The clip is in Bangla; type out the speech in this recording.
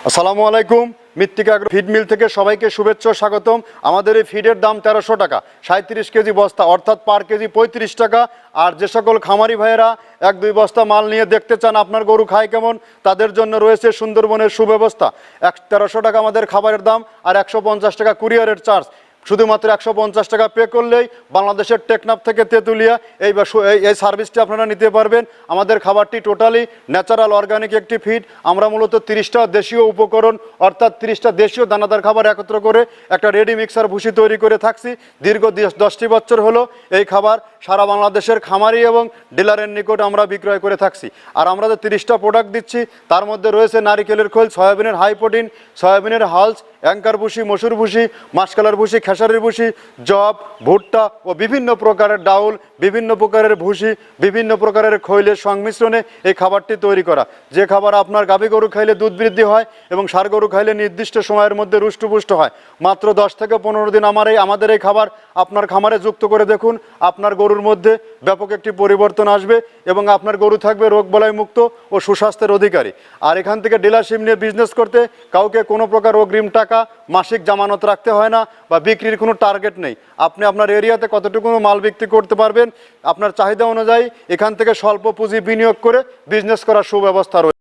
আসসালামু আলাইকুম। মৃত্তিকা ফিড মিল থেকে সবাইকে শুভেচ্ছা ও স্বাগতম। আমাদের এই ফিডের দাম 1300 টাকা, 37 কেজি বস্তা, অর্থাৎ পার কেজি 35 টাকা। আর যে সকল খামারি ভাইয়েরা 1-2 বস্তা মাল নিয়ে দেখতে চান আপনার গরু খায় কেমন, তাদের জন্য রয়েছে সুন্দরবনের সুব্যবস্থা। 1300 টাকা আমাদের খাবারের দাম, আর 150 টাকা কুরিয়ারের চার্জ। শুধুমাত্র 150 টাকা পে করলেই বাংলাদেশের টেকনাফ থেকে তেঁতুলিয়া এই সার্ভিসটি আপনারা নিতে পারবেন। আমাদের খাবারটি টোটালি ন্যাচারাল অর্গানিক একটি ফিড। আমরা মূলত 30টা দেশীয় উপকরণ, অর্থাৎ 30টা দেশীয় দানাদার খাবার একত্র করে একটা রেডি মিক্সার ভুসি তৈরি করে থাকছি। দীর্ঘ 10টি বছর হলো এই খাবার সারা বাংলাদেশের খামারি এবং ডিলারের নিকট আমরা বিক্রয় করে থাকছি। আর আমরা যে 30টা প্রোডাক্ট দিচ্ছি, তার মধ্যে রয়েছে নারিকেলের খোল, সয়াবিনের হাই প্রোটিন, সয়াবিনের হালস, অ্যাঙ্কার ভুসি, মসুর ভুসি, মাসকালার ভুসি, খেসারির ভুসি, জব, ভুট্টা ও বিভিন্ন প্রকারের ডাউল, বিভিন্ন প্রকারের ভুসি, বিভিন্ন প্রকারের খৈলের সংমিশ্রণে এই খাবারটি তৈরি করা। যে খাবার আপনার গাভী গরু খাইলে দুধ বৃদ্ধি হয় এবং ষাঁড় গরু খাইলে নির্দিষ্ট সময়ের মধ্যে রুষ্টপুষ্ট হয়। মাত্র 10 থেকে 15 দিন আমাদের এই খাবার আপনার খামারে যুক্ত করে দেখুন, আপনার গরুর মধ্যে ব্যাপক একটি পরিবর্তন আসবে এবং আপনার গরু থাকবে রোগবালাই মুক্ত ও সুস্বাস্থ্যের অধিকারী। আর এখান থেকে ডিলারশিপ নিয়ে বিজনেস করতে কাউকে কোনো প্রকার অগ্রিম টাকা, মাসিক জামানত রাখতে হয় না, বা বিক্রির কোনো টার্গেট নেই। আপনি আপনার এরিয়াতে কতটুকু মাল বিক্রি করতে পারবেন, আপনার চাহিদা অনুযায়ী এখান থেকে স্বল্প পুঁজি বিনিয়োগ করে বিজনেস করার সুব্যবস্থা রয়েছে।